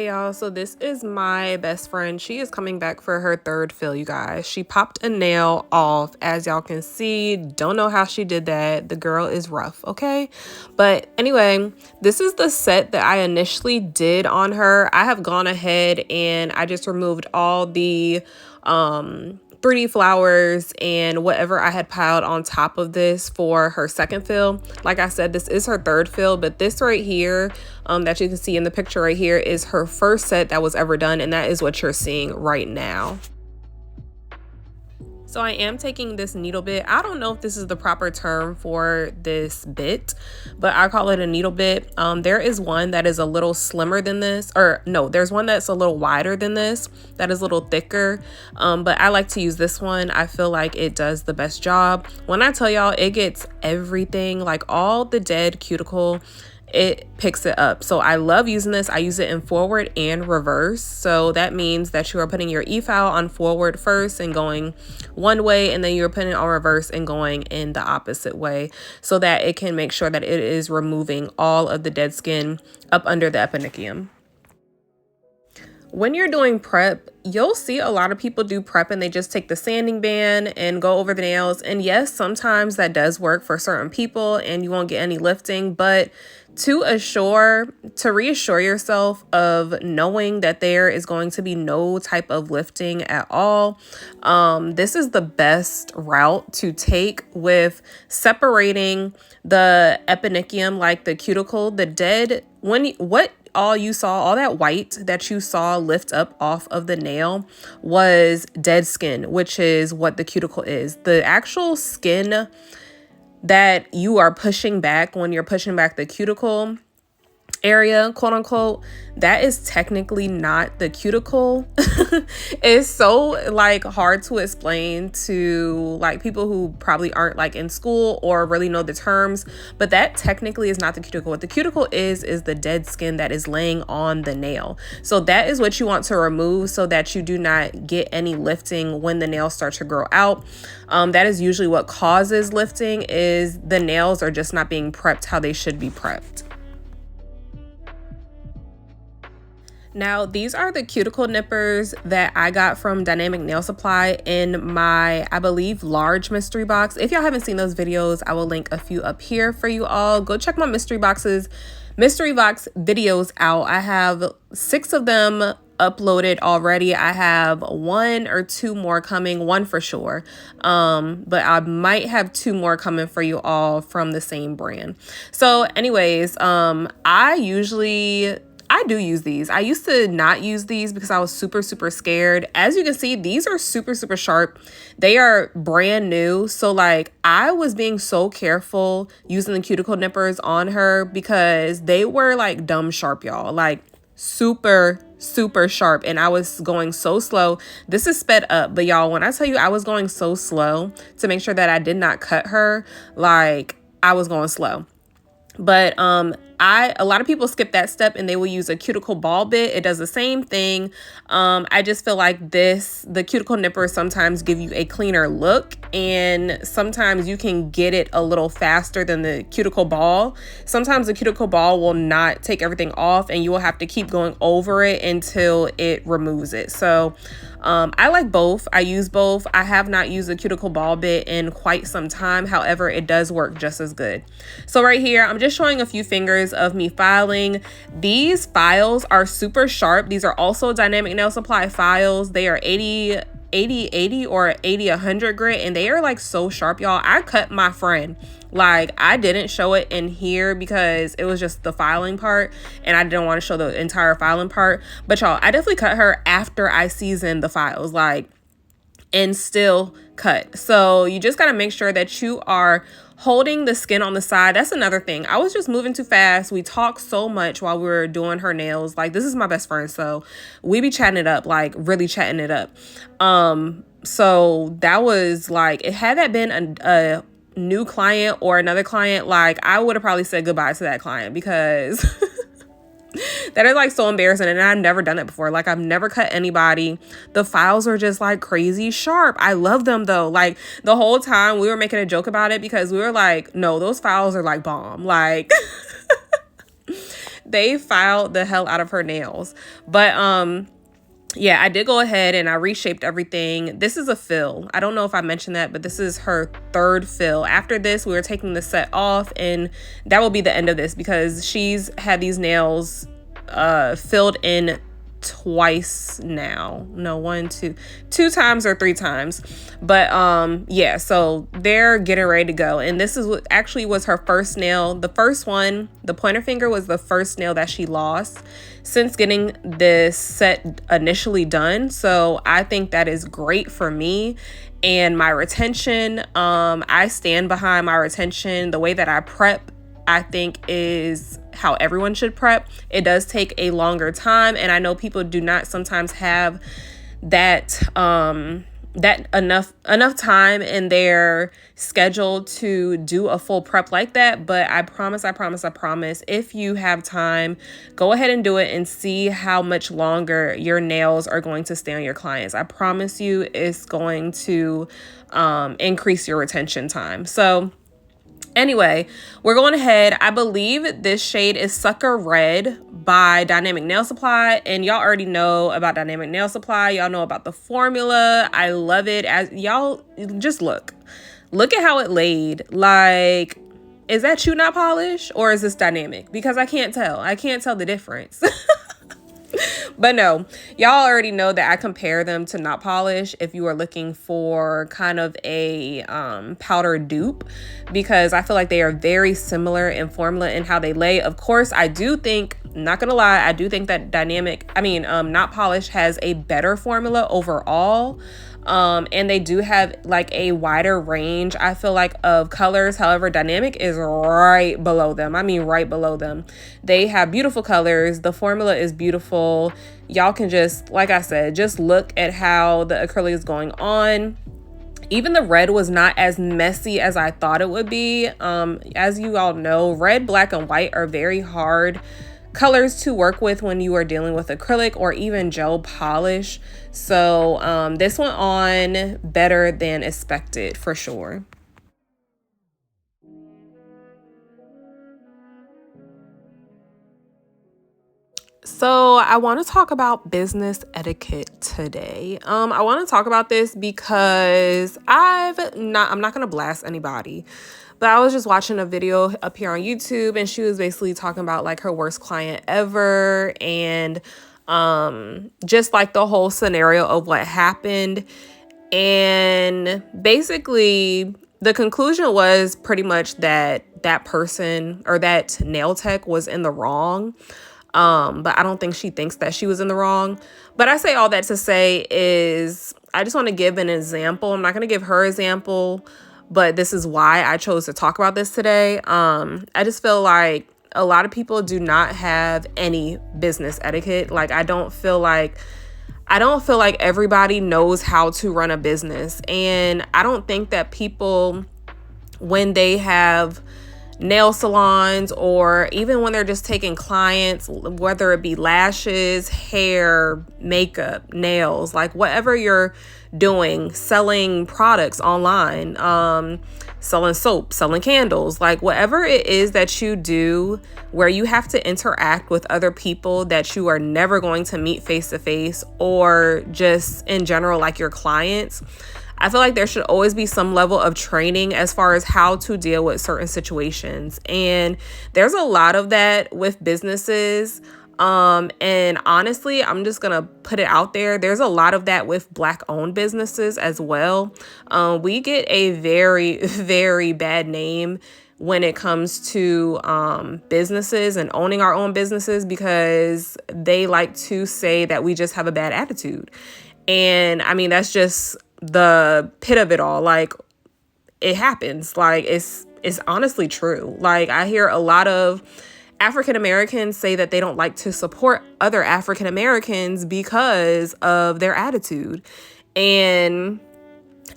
Okay, y'all, so this is my best friend. She is coming back for her third fill, you guys. She popped a nail off, as y'all can see. Don't know how she did that. The girl is rough, okay? But anyway, this is the set that I initially did on her. I have gone ahead and I just removed all the 3D flowers and whatever I had piled on top of this for her second fill. Like I said, this is her third fill, but this right here that you can see in the picture right here is her first set that was ever done, and that is what you're seeing right now. So I am taking this needle bit. I don't know if this is the proper term for this bit, but I call it a needle bit. There is one that is a little slimmer than this, or no, there's one that's a little wider than this, that is a little thicker. But I like to use this one. I feel like it does the best job. When I tell y'all, it gets everything, like all the dead cuticle, it picks it up. So I love using this. I use it in forward and reverse. So that means that you are putting your e-file on forward first and going one way, and then you're putting it on reverse and going in the opposite way, so that it can make sure that it is removing all of the dead skin up under the eponychium. When you're doing prep, you'll see a lot of people do prep and they just take the sanding band and go over the nails. And yes, sometimes that does work for certain people and you won't get any lifting, but to reassure yourself of knowing that there is going to be no type of lifting at all, this is the best route to take with separating the eponychium, like the cuticle, the dead, all you saw, all that white that you saw lift up off of the nail was dead skin, which is what the cuticle is. The actual skin that you are pushing back when you're pushing back the cuticle area, quote unquote, that is technically not the cuticle. It's so like hard to explain to like people who probably aren't like in school or really know the terms, but that technically is not the cuticle. What the cuticle is the dead skin that is laying on the nail. So that is what you want to remove so that you do not get any lifting when the nails start to grow out. That is usually what causes lifting, is the nails are just not being prepped how they should be prepped. Now, these are the cuticle nippers that I got from Dynamic Nail Supply in my, I believe, large mystery box. If y'all haven't seen those videos, I will link a few up here for you all. Go check my mystery box videos out. I have 6 of them uploaded already. I have 1 or 2 more coming, 1 for sure. But I might have 2 more coming for you all from the same brand. So anyways, I do use these. I used to not use these because I was super scared. As you can see, these are super sharp. They are brand new. So like I was being so careful using the cuticle nippers on her because they were like dumb sharp, y'all. Like super sharp, and I was going so slow. This is sped up, but y'all, when I tell you I was going so slow to make sure that I did not cut her, like I was going slow. But a lot of people skip that step and they will use a cuticle ball bit. It does the same thing. I just feel like the cuticle nippers sometimes give you a cleaner look, and sometimes you can get it a little faster than the cuticle ball. Sometimes the cuticle ball will not take everything off and you will have to keep going over it until it removes it. So I like both. I use both. I have not used a cuticle ball bit in quite some time. However, it does work just as good. So right here, I'm just showing a few fingers of me filing. These files are super sharp. These are also Dynamic Nail Supply files. They are 80 or 80-100 grit, and they are like so sharp, y'all. I cut my friend. Like, I didn't show it in here because it was just the filing part and I didn't want to show the entire filing part. But y'all, I definitely cut her after I seasoned the files, like, and still cut. So you just got to make sure that you are holding the skin on the side. That's another thing. I was just moving too fast. We talked so much while we were doing her nails. Like, this is my best friend, so we be chatting it up, like really chatting it up. So that was like, had that been a new client or another client, like I would have probably said goodbye to that client, because that is like so embarrassing, and I've never done it before. Like, I've never cut anybody. The files are just like crazy sharp. I love them though. Like, the whole time we were making a joke about it because we were like, no, those files are like bomb. Like They filed the hell out of her nails. But yeah, I did go ahead and I reshaped everything. This is a fill. I don't know if I mentioned that, but this is her third fill. After this, we were taking the set off, and that will be the end of this because she's had these nails filled in twice now. No, two times or three times. But yeah, so they're getting ready to go. And this is what actually was her first nail. The first one, the pointer finger, was the first nail that she lost since getting this set initially done. So I think that is great for me and my retention. I stand behind my retention. The way that I prep, I think, is how everyone should prep. It does take a longer time, and I know people do not sometimes have that enough time in their schedule to do a full prep like that. But I promise, if you have time, go ahead and do it and see how much longer your nails are going to stay on your clients. I promise you it's going to increase your retention time. So anyway, we're going ahead. I believe this shade is Sucker Red by Dynamic Nail Supply. And y'all already know about Dynamic Nail Supply. Y'all know about the formula. I love it. As y'all just look at how it laid. Like, is that Chew Not Polish or is this Dynamic? Because I can't tell the difference. But no, y'all already know that I compare them to Not Polish if you are looking for kind of a powder dupe, because I feel like they are very similar in formula and how they lay. Of course, I do think, not gonna lie, I do think that Not Polish has a better formula overall. And they do have like a wider range, I feel like, of colors. However, Dynamic is right below them. I mean, right below them. They have beautiful colors. The formula is beautiful. Y'all can just, like I said, just look at how the acrylic is going on. Even the red was not as messy as I thought it would be. As you all know, red, black, and white are very hard colors to work with when you are dealing with acrylic or even gel polish. So this went on better than expected for sure. So I want to talk about business etiquette today. I want to talk about this because I'm not going to blast anybody, but I was just watching a video up here on YouTube, and she was basically talking about like her worst client ever, and just like the whole scenario of what happened. And basically the conclusion was pretty much that that person or that nail tech was in the wrong. But I don't think she thinks that she was in the wrong. But I say all that to say is I just want to give an example. I'm not going to give her example, but this is why I chose to talk about this today. I just feel like a lot of people do not have any business etiquette. Like, I don't feel like everybody knows how to run a business. And I don't think that people, when they have nail salons or even when they're just taking clients, whether it be lashes, hair, makeup, nails, like whatever you're doing, selling products online, selling soap, selling candles, like whatever it is that you do where you have to interact with other people that you are never going to meet face to face, or just in general, like your clients, I feel like there should always be some level of training as far as how to deal with certain situations. And there's a lot of that with businesses. And honestly, I'm just going to put it out there. There's a lot of that with Black owned businesses as well. We get a very, very bad name when it comes to businesses and owning our own businesses, because they like to say that we just have a bad attitude. And I mean, that's just the pit of it all. Like, it happens. Like, it's honestly true. Like, I hear a lot of African Americans say that they don't like to support other African Americans because of their attitude. And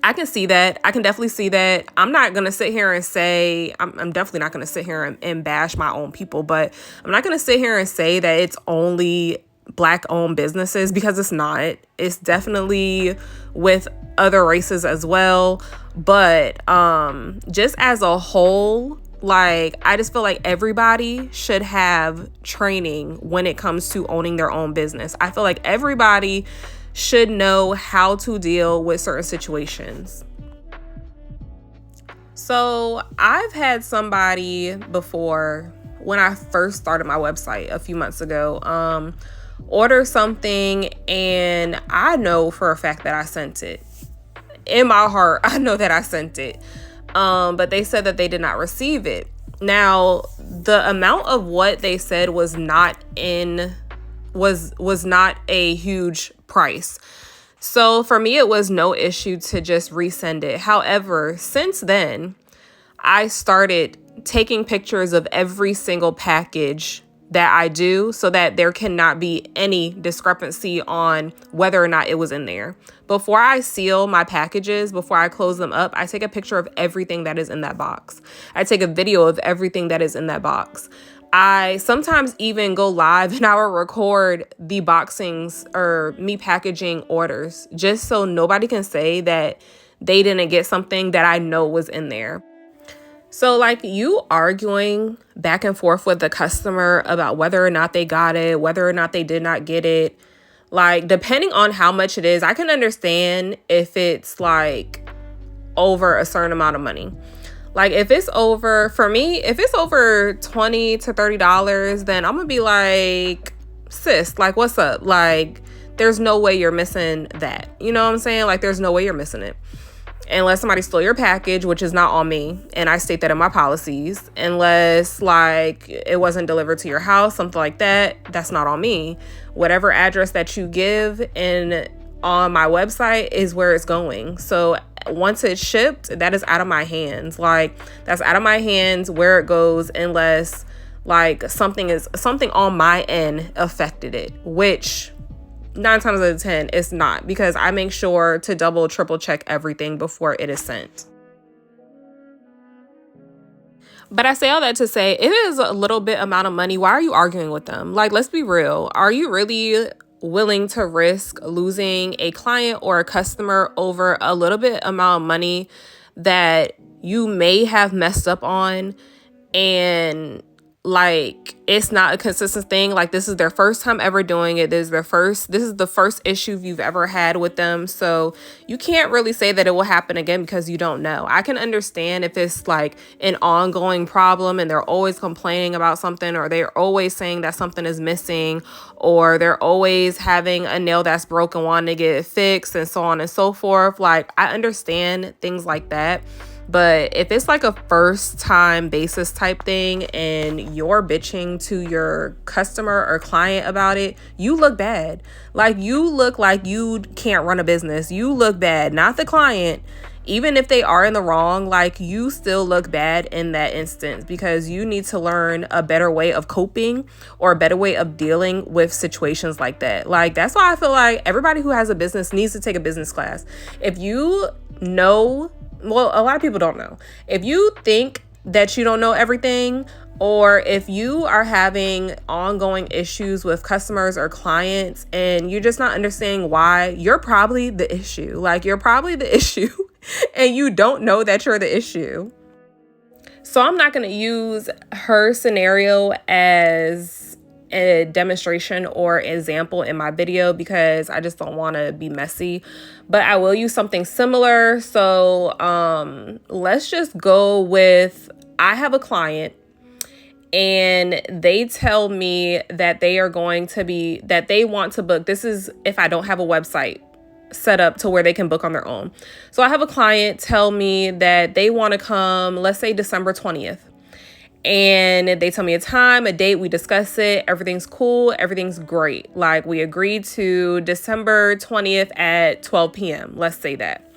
I can see that. I can definitely see that. I'm not going to sit here and say, I'm definitely not going to sit here and bash my own people, but I'm not going to sit here and say that it's only Black owned businesses, because it's not. It's definitely with other races as well. But just as a whole, Like, I just feel like everybody should have training when it comes to owning their own business. I feel like everybody should know how to deal with certain situations. So I've had somebody before, when I first started my website a few months ago, order something, and I know for a fact that I sent it. In my heart, I know that I sent it. But they said that they did not receive it. Now, the amount of what they said was not a huge price. So for me, it was no issue to just resend it. However, since then, I started taking pictures of every single package that I do so that there cannot be any discrepancy on whether or not it was in there. Before I seal my packages, before I close them up, I take a picture of everything that is in that box. I take a video of everything that is in that box. I sometimes even go live and I will record the boxings or me packaging orders just so nobody can say that they didn't get something that I know was in there. So like, you arguing back and forth with the customer about whether or not they got it, whether or not they did not get it, like, depending on how much it is, I can understand if it's like over a certain amount of money. Like, if it's over, for me, if it's over $20 to $30, then I'm gonna be like, sis, like, what's up? Like, there's no way you're missing that. You know what I'm saying? Like, there's no way you're missing it. Unless somebody stole your package, which is not on me, and I state that in my policies. Unless, like, it wasn't delivered to your house, something like that, that's not on me. Whatever address that you give on my website is where it's going. So once it's shipped, that is out of my hands. Like, that's out of my hands where it goes, unless like something on my end affected it, which 9 times out of 10 it's not, because I make sure to double, triple check everything before it is sent. But I say all that to say, it is a little bit amount of money. Why are you arguing with them? Like, let's be real. Are you really willing to risk losing a client or a customer over a little bit amount of money that you may have messed up on, and like, it's not a consistent thing? Like, this is their first time ever doing it. This is the first issue you've ever had with them. So you can't really say that it will happen again because you don't know. I can understand if it's like an ongoing problem and they're always complaining about something, or they're always saying that something is missing, or they're always having a nail that's broken, wanting to get it fixed, and so on and so forth. Like, I understand things like that. But if it's like a first time basis type thing and you're bitching to your customer or client about it, you look bad. Like, you look like you can't run a business. You look bad, not the client. Even if they are in the wrong, like, you still look bad in that instance, because you need to learn a better way of coping or a better way of dealing with situations like that. Like, that's why I feel like everybody who has a business needs to take a business class. If you know, well, a lot of people don't know. If you think that you don't know everything, or if you are having ongoing issues with customers or clients and you're just not understanding why, you're probably the issue. Like, you're probably the issue and you don't know that you're the issue. So I'm not going to use her scenario as a demonstration or example in my video because I just don't want to be messy, but I will use something similar. So let's just go with, I have a client and they tell me that they want to book. This is if I don't have a website set up to where they can book on their own. So I have a client tell me that they want to come, let's say December 20th. And they tell me a time, a date, we discuss it, everything's cool, everything's great. Like, we agreed to December 20th at 12 p.m. Let's say that.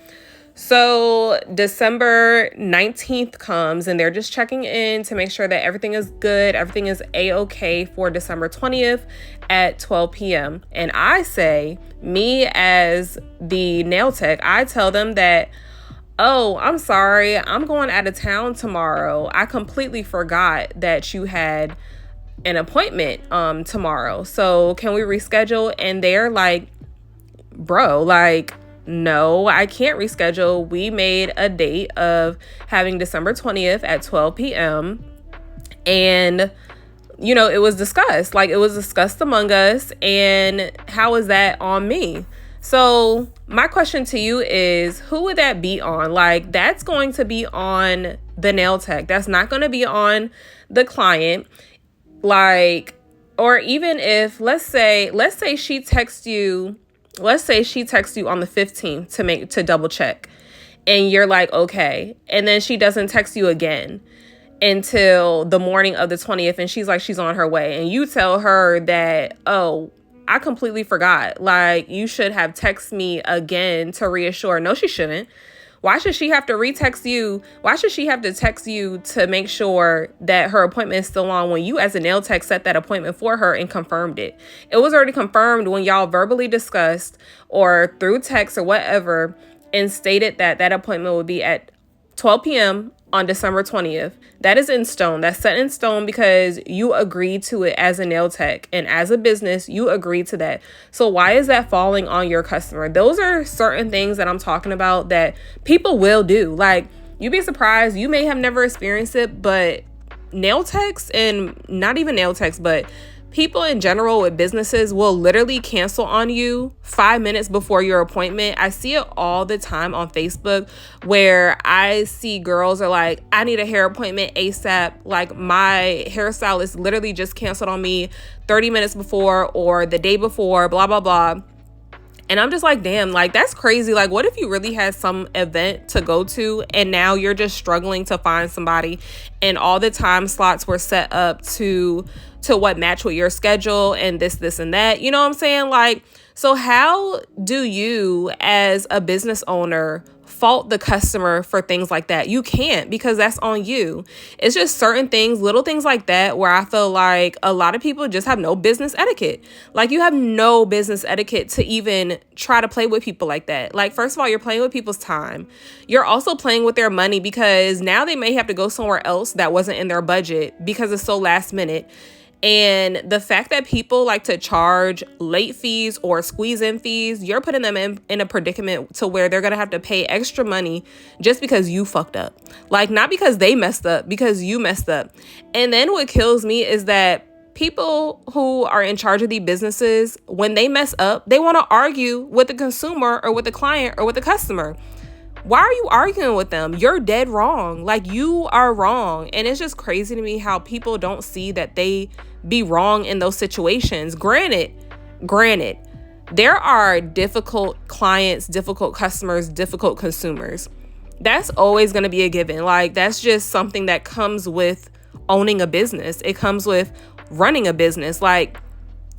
So December 19th comes and they're just checking in to make sure that everything is good, everything is a-okay for December 20th at 12 p.m. And I say, me as the nail tech, I tell them that, oh, I'm sorry, I'm going out of town tomorrow. I completely forgot that you had an appointment tomorrow. So can we reschedule? And they're like, bro, like, no, I can't reschedule. We made a date of having December 20th at 12 p.m. And, you know, it was discussed. Like, it was discussed among us. And how is that on me? So my question to you is, who would that be on? Like, that's going to be on the nail tech. That's not going to be on the client. Like, or even if, let's say she texts you on the 15th to double check, and you're like, okay. And then she doesn't text you again until the morning of the 20th. And she's like, she's on her way. And you tell her that, oh, I completely forgot. Like, you should have texted me again to reassure. No, she shouldn't. Why should she have to retext you? Why should she have to text you to make sure that her appointment is still on when you as a nail tech set that appointment for her and confirmed it? It was already confirmed when y'all verbally discussed or through text or whatever and stated that that appointment would be at 12 p.m. on December 20th. That is in stone. That's set in stone because you agreed to it as a nail tech, and as a business, you agreed to that. So why is that falling on your customer? Those are certain things that I'm talking about that people will do. Like, you'd be surprised. You may have never experienced it, but nail techs, and not even nail techs, but people in general with businesses will literally cancel on you 5 minutes before your appointment. I see it all the time on Facebook where I see girls are like, I need a hair appointment ASAP. Like, my hairstylist literally just canceled on me 30 minutes before or the day before, blah, blah, blah. And I'm just like, damn, like, that's crazy. Like, what if you really had some event to go to and now you're just struggling to find somebody and all the time slots were set up to what match with your schedule and this and that, you know what I'm saying? Like, so how do you as a business owner fault the customer for things like that? You can't, because that's on you. It's just certain things, little things like that, where I feel like a lot of people just have no business etiquette. Like, you have no business etiquette to even try to play with people like that. Like, first of all, you're playing with people's time. You're also playing with their money because now they may have to go somewhere else that wasn't in their budget because it's so last minute. And the fact that people like to charge late fees or squeeze in fees, you're putting them in a predicament to where they're going to have to pay extra money just because you fucked up. Like, not because they messed up, because you messed up. And then what kills me is that people who are in charge of these businesses, when they mess up, they want to argue with the consumer or with the client or with the customer. Why are you arguing with them? You're dead wrong. Like, you are wrong. And it's just crazy to me how people don't see that they be wrong in those situations. Granted, there are difficult clients, difficult customers, difficult consumers. That's always going to be a given. Like, that's just something that comes with owning a business. It comes with running a business. Like,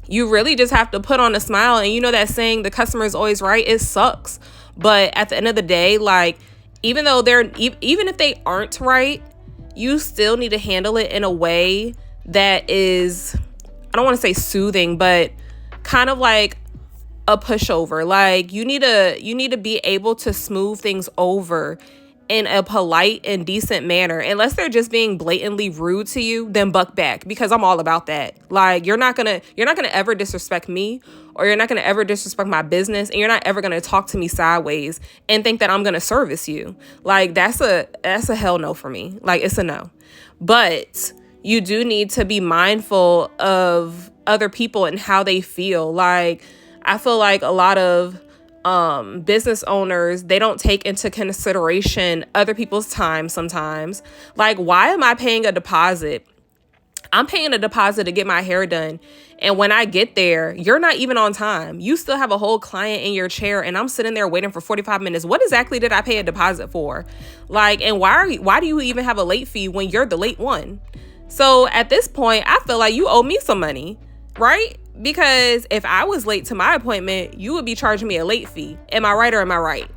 you really just have to put on a smile. And you know that saying, the customer is always right? It sucks. But at the end of the day, like, even if they aren't right, you still need to handle it in a way that is, I don't want to say soothing, but kind of like a pushover. Like, you need to be able to smooth things over in a polite and decent manner. Unless they're just being blatantly rude to you, then buck back, because I'm all about that. Like, you're not gonna ever disrespect me, or you're not gonna ever disrespect my business, and you're not ever gonna talk to me sideways and think that I'm gonna service you. Like, that's a hell no for me. Like, it's a no. But you do need to be mindful of other people and how they feel. Like, I feel like a lot of business owners, they don't take into consideration other people's time sometimes. Like, why am I paying a deposit? I'm paying a deposit to get my hair done. And when I get there, you're not even on time. You still have a whole client in your chair and I'm sitting there waiting for 45 minutes. What exactly did I pay a deposit for? Like, and why do you even have a late fee when you're the late one? So at this point, I feel like you owe me some money, right? Because if I was late to my appointment, you would be charging me a late fee. Am I right or am I right?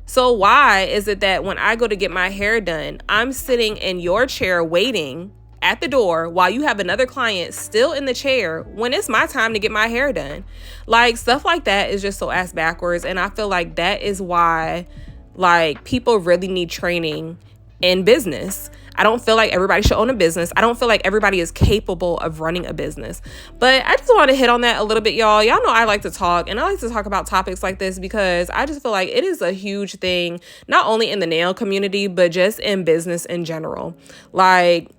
So why is it that when I go to get my hair done, I'm sitting in your chair waiting at the door while you have another client still in the chair when it's my time to get my hair done? Like, stuff like that is just so ass backwards. And I feel like that is why, like, people really need training in business. I don't feel like everybody should own a business. I don't feel like everybody is capable of running a business. But I just want to hit on that a little bit, y'all. Y'all know I like to talk, and I like to talk about topics like this because I just feel like it is a huge thing, not only in the nail community, but just in business in general. Like,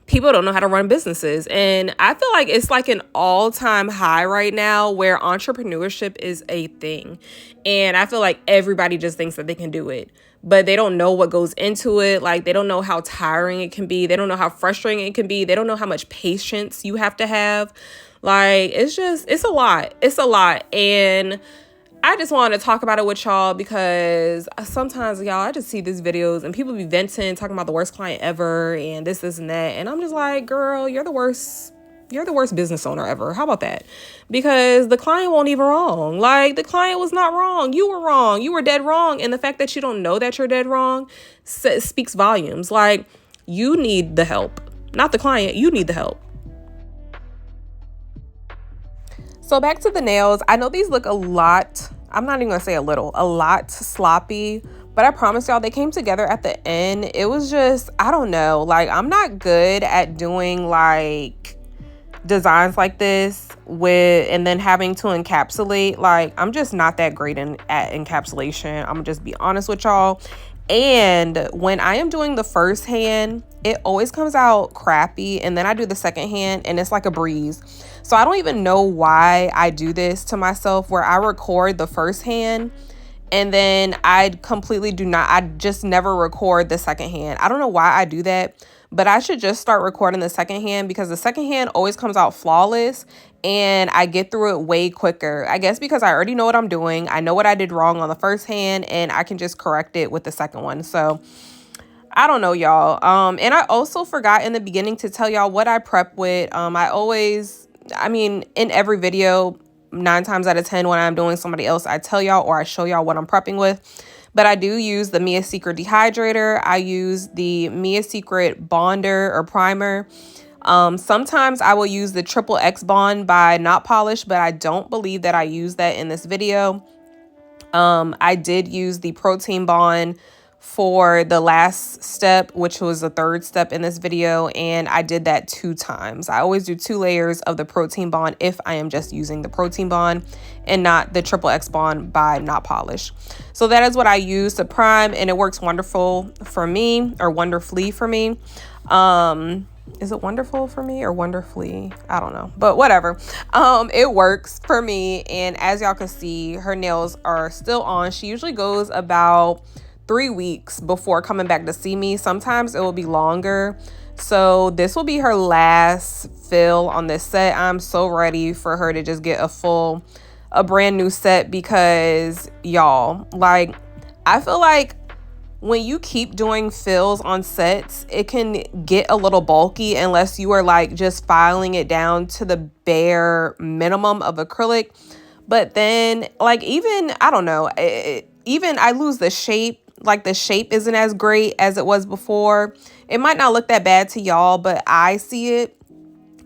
people don't know how to run businesses. And I feel like it's like an all-time high right now where entrepreneurship is a thing. And I feel like everybody just thinks that they can do it, but they don't know what goes into it. Like, they don't know how tiring it can be. They don't know how frustrating it can be. They don't know how much patience you have to have. Like, it's a lot. It's a lot. And I just wanted to talk about it with y'all because sometimes, y'all, I just see these videos and people be venting, talking about the worst client ever and this and that. And I'm just like, girl, you're the worst business owner ever. How about that? Because the client won't even wrong. Like, the client was not wrong. You were wrong. You were dead wrong. And the fact that you don't know that you're dead wrong speaks volumes. Like, you need the help, not the client. You need the help. So back to the nails. I know these look a lot, I'm not even gonna say a lot sloppy, but I promise y'all they came together at the end. It was just, I don't know, like, I'm not good at doing like designs like this and then having to encapsulate. Like, I'm just not that great at encapsulation. I'm gonna just be honest with y'all. And when I am doing the first hand, it always comes out crappy, and then I do the second hand and it's like a breeze. So I don't even know why I do this to myself, where I record the first hand and then I just never record the second hand. I don't know why I do that, but I should just start recording the second hand because the second hand always comes out flawless and I get through it way quicker. I guess because I already know what I'm doing. I know what I did wrong on the first hand and I can just correct it with the second one. So I don't know, y'all. And I also forgot in the beginning to tell y'all what I prep with. In every video, 9 times out of 10 when I'm doing somebody else, I tell y'all or I show y'all what I'm prepping with. But I do use the Mia Secret Dehydrator. I use the Mia Secret Bonder or Primer. Sometimes I will use the Triple X Bond by Not Polish, but I don't believe that I used that in this video. I did use the Protein Bond for the last step, which was the third step in this video, and I did that 2 times. I always do 2 layers of the Protein Bond if I am just using the Protein Bond and not the Triple X Bond by Not Polish. So that is what I use to prime, and it works wonderful for me, or wonderfully for me. Is it wonderful for me or wonderfully? I don't know, but whatever. It works for me, and as y'all can see, her nails are still on. She usually goes about 3 weeks before coming back to see me. Sometimes it will be longer. So this will be her last fill on this set. I'm so ready for her to just get a brand new set because, y'all, like, I feel like when you keep doing fills on sets, it can get a little bulky unless you are like just filing it down to the bare minimum of acrylic. But then, like, even, I don't know, even I lose the shape. Like, the shape isn't as great as it was before. It might not look that bad to y'all, but I see it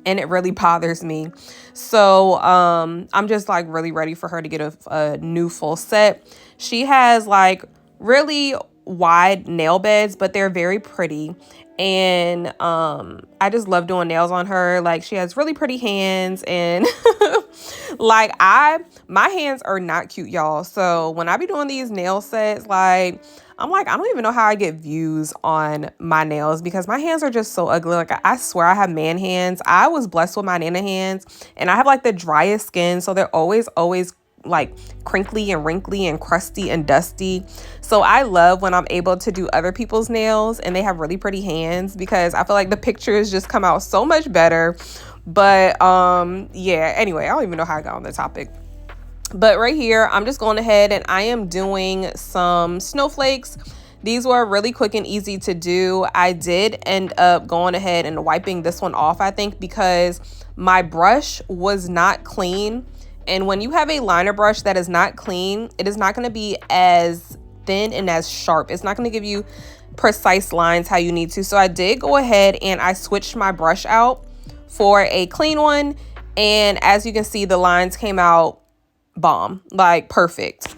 and it really bothers me. So I'm just like really ready for her to get a new full set. She has like really wide nail beds, but they're very pretty. And I just love doing nails on her. Like, she has really pretty hands, and like my hands are not cute, y'all. So when I be doing these nail sets, like, I'm like, I don't even know how I get views on my nails because my hands are just so ugly. Like, I swear I have man hands. I was blessed with my Nana hands, and I have like the driest skin, so they're always like crinkly and wrinkly and crusty and dusty. So I love when I'm able to do other people's nails and they have really pretty hands because I feel like the pictures just come out so much better. But yeah, anyway, I don't even know how I got on the topic. But right here, I'm just going ahead and I am doing some snowflakes. These were really quick and easy to do. I did end up going ahead and wiping this one off, I think, because my brush was not clean. And when you have a liner brush that is not clean, it is not going to be as thin and as sharp. It's not going to give you precise lines how you need to. So I did go ahead and I switched my brush out for a clean one. And as you can see, the lines came out bomb, like perfect.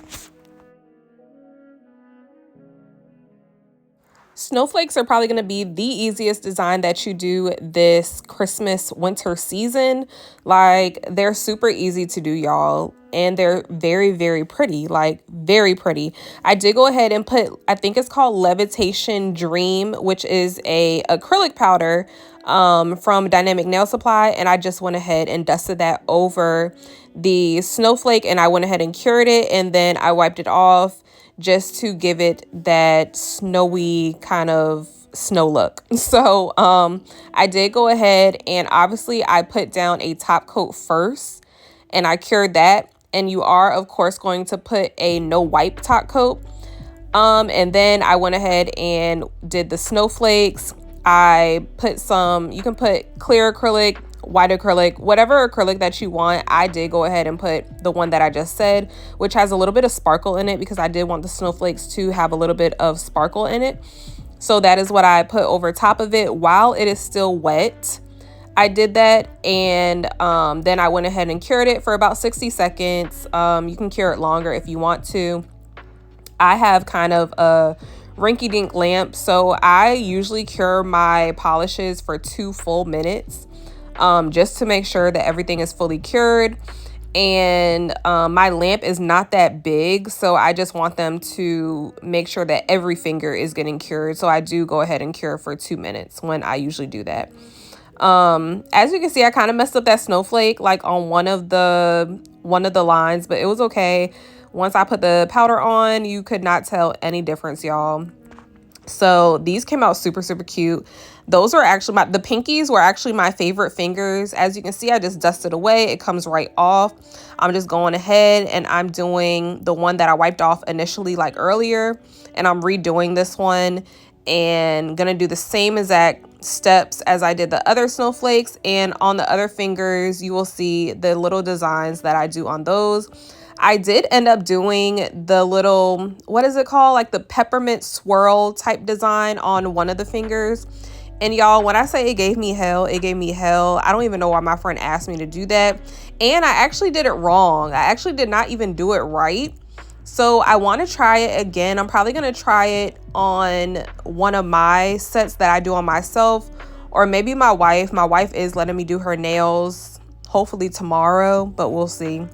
Snowflakes are probably going to be the easiest design that you do this Christmas winter season. Like, they're super easy to do, y'all. And they're very, very pretty, like very pretty. I did go ahead and put, I think it's called Levitation Dream, which is a acrylic powder from Dynamic Nail Supply. And I just went ahead and dusted that over the snowflake, and I went ahead and cured it. And then I wiped it off just to give it that snowy kind of snow look. So I did go ahead and obviously I put down a top coat first and I cured that. And you are, of course, going to put a no wipe top coat. And then I went ahead and did the snowflakes. I put some, you can put clear acrylic, white acrylic, whatever acrylic that you want. I did go ahead and put the one that I just said, which has a little bit of sparkle in it because I did want the snowflakes to have a little bit of sparkle in it. So that is what I put over top of it while it is still wet. I did that, and then I went ahead and cured it for about 60 seconds. You can cure it longer if you want to. I have kind of a rinky-dink lamp, so I usually cure my polishes for 2 full minutes. Just to make sure that everything is fully cured. And my lamp is not that big, so I just want them to make sure that every finger is getting cured. So I do go ahead and cure for 2 minutes when I usually do that. As you can see, I kind of messed up that snowflake like on one of the lines, but it was okay. Once I put the powder on, you could not tell any difference, y'all. So these came out super, super cute. Those are actually the pinkies were actually my favorite fingers. As you can see, I just dusted away. It comes right off. I'm just going ahead and I'm doing the one that I wiped off initially like earlier. And I'm redoing this one and gonna do the same exact steps as I did the other snowflakes. And on the other fingers, you will see the little designs that I do on those. I did end up doing the little, what is it called? Like the Peppermint Swirl type design on one of the fingers. And y'all, when I say it gave me hell, it gave me hell. I don't even know why my friend asked me to do that. And I actually did it wrong. I actually did not even do it right. So I want to try it again. I'm probably going to try it on one of my sets that I do on myself, or maybe my wife. My wife is letting me do her nails hopefully tomorrow, but we'll see.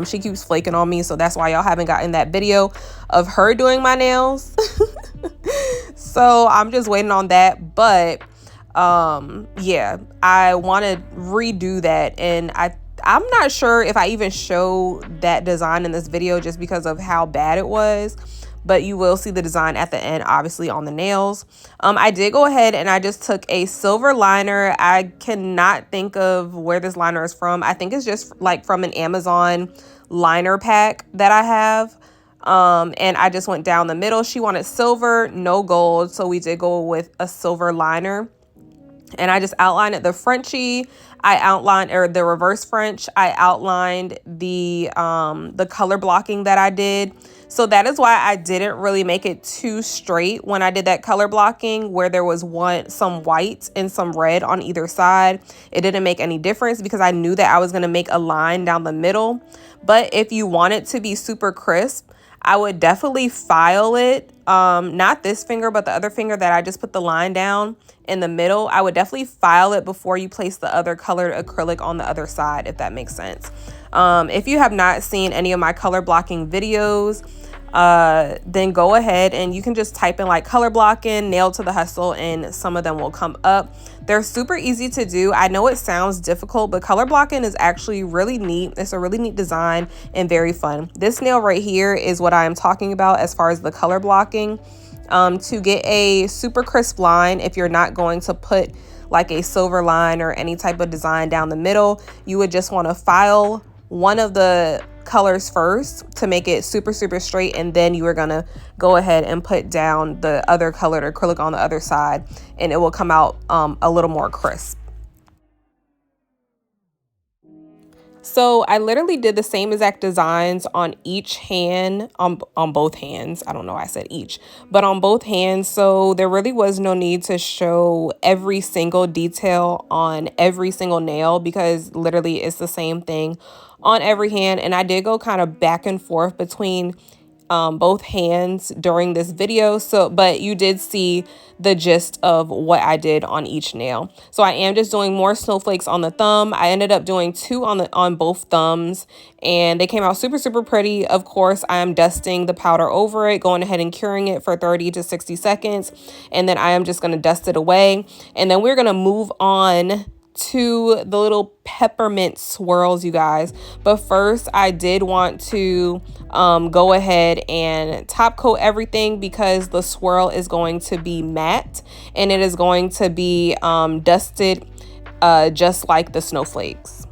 She keeps flaking on me, so that's why y'all haven't gotten that video of her doing my nails. So I'm just waiting on that. But yeah, I want to redo that, and I'm not sure if I even show that design in this video just because of how bad it was. But you will see the design at the end, obviously, on the nails. I did go ahead and I just took a silver liner. I cannot think of where this liner is from. I think it's just like from an Amazon liner pack that I have. And I just went down the middle. She wanted silver, no gold. So we did go with a silver liner. And I just outlined it, the Frenchie. I outlined, or the reverse French. I outlined the color blocking that I did. So that is why I didn't really make it too straight when I did that color blocking, where there was some white and some red on either side. It didn't make any difference because I knew that I was going to make a line down the middle. But if you want it to be super crisp, I would definitely file it. Not this finger, but the other finger that I just put the line down in the middle. I would definitely file it before you place the other colored acrylic on the other side, if that makes sense. If you have not seen any of my color blocking videos, then go ahead and you can just type in like color blocking, nail to the hustle, and some of them will come up. They're super easy to do. I know it sounds difficult, but color blocking is actually really neat. It's a really neat design and very fun. This nail right here is what I am talking about as far as the color blocking. To get a super crisp line, if you're not going to put like a silver line or any type of design down the middle, you would just want to file one of the colors first to make it super, super straight, and then you are gonna go ahead and put down the other colored acrylic on the other side, and it will come out a little more crisp. So I literally did the same exact designs on each hand, on both hands. I don't know why I said each, but on both hands. So there really was no need to show every single detail on every single nail because literally it's the same thing on every hand. And I did go kind of back and forth between both hands during this video. So, but you did see the gist of what I did on each nail. So I am just doing more snowflakes on the thumb. I ended up doing 2 on both thumbs, and they came out super, super pretty. Of course, I am dusting the powder over it, going ahead and curing it for 30 to 60 seconds. And then I am just going to dust it away. And then we're going to move on to the little peppermint swirls, you guys. But first, I did want to go ahead and top coat everything, because the swirl is going to be matte and it is going to be dusted just like the snowflakes.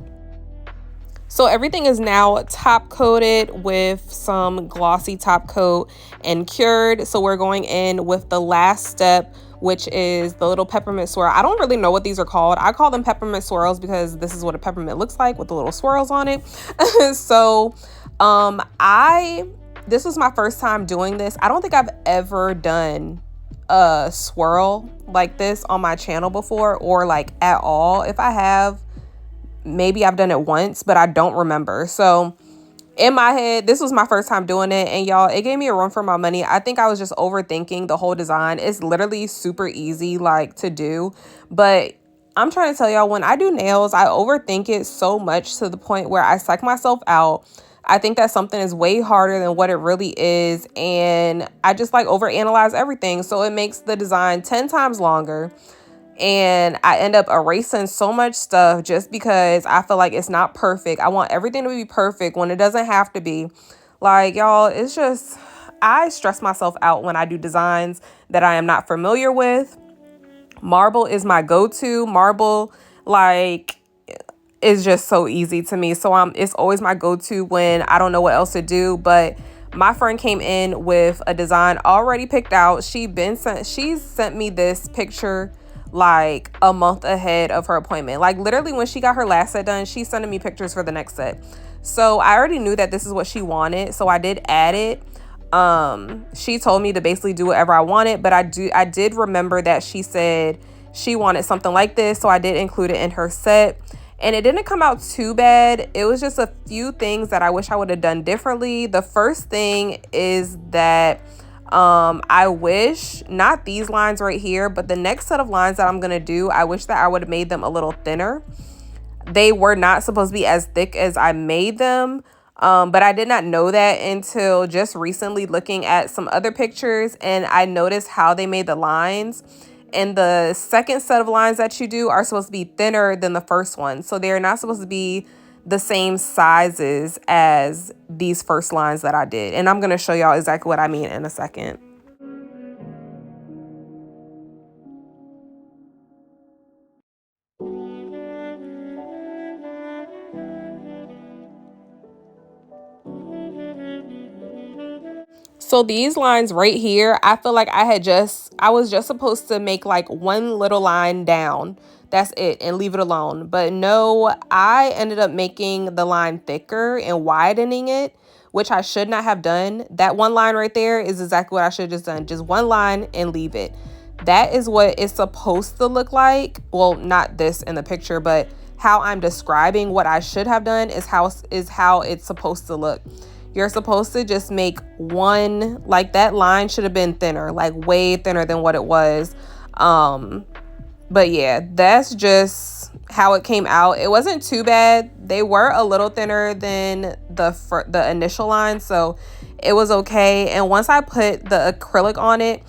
So everything is now top coated with some glossy top coat and cured. So we're going in with the last step, which is the little peppermint swirl. I don't really know what these are called. I call them peppermint swirls because this is what a peppermint looks like with the little swirls on it. So this was my first time doing this. I don't think I've ever done a swirl like this on my channel before, or like at all. If I have, maybe I've done it once, but I don't remember. So in my head, this was my first time doing it, and y'all, it gave me a run for my money. I think I was just overthinking the whole design. It's literally super easy like to do, but I'm trying to tell y'all, when I do nails, I overthink it so much to the point where I psych myself out. I think that something is way harder than what it really is, and I just like overanalyze everything, so it makes the design 10 times longer. And I end up erasing so much stuff just because I feel like it's not perfect. I want everything to be perfect when it doesn't have to be. Like, y'all, it's just, I stress myself out when I do designs that I am not familiar with. Marble is my go-to. Marble, like, is just so easy to me. So it's always my go-to when I don't know what else to do. But my friend came in with a design already picked out. She's sent me this picture like a month ahead of her appointment. Like literally when she got her last set done, she's sending me pictures for the next set. So I already knew that this is what she wanted, so I did add it. She told me to basically do whatever I wanted, but I did remember that she said she wanted something like this, so I did include it in her set. And it didn't come out too bad. It was just a few things that I wish I would have done differently. The first thing is that I wish, not these lines right here, but the next set of lines that I'm gonna do, I wish that I would have made them a little thinner. They were not supposed to be as thick as I made them, but I did not know that until just recently looking at some other pictures, and I noticed how they made the lines. And the second set of lines that you do are supposed to be thinner than the first one, so they're not supposed to be the same sizes as these first lines that I did. And I'm going to show y'all exactly what I mean in a second. So these lines right here, I feel like I was just supposed to make like one little line down. That's it, and leave it alone. But no, I ended up making the line thicker and widening it, which I should not have done. That one line right there is exactly what I should have just done. Just one line and leave it. That is what it's supposed to look like. Well, not this in the picture, but how I'm describing what I should have done is how it's supposed to look. You're supposed to just make one, like that line should have been thinner, like way thinner than what it was. But yeah, that's just how it came out. It wasn't too bad. They were a little thinner than the initial line, so it was okay. And once I put the acrylic on it,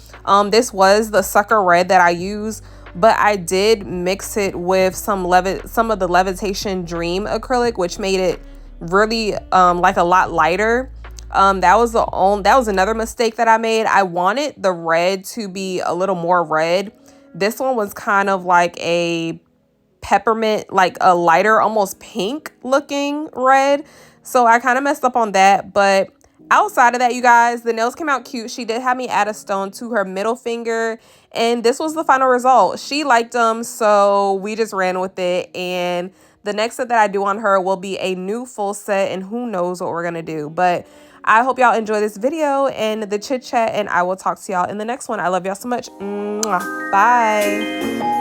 this was the Sucker Red that I use, but I did mix it with some of the Levitation Dream acrylic, which made it really like a lot lighter. That was another mistake that I made. I wanted the red to be a little more red. This one was kind of like a peppermint, like a lighter, almost pink looking red. So I kind of messed up on that. But outside of that, you guys, the nails came out cute. She did have me add a stone to her middle finger, and this was the final result. She liked them, so we just ran with it. And the next set that I do on her will be a new full set, and who knows what we're gonna do. But I hope y'all enjoy this video and the chit chat, and I will talk to y'all in the next one. I love y'all so much. Mwah. Bye.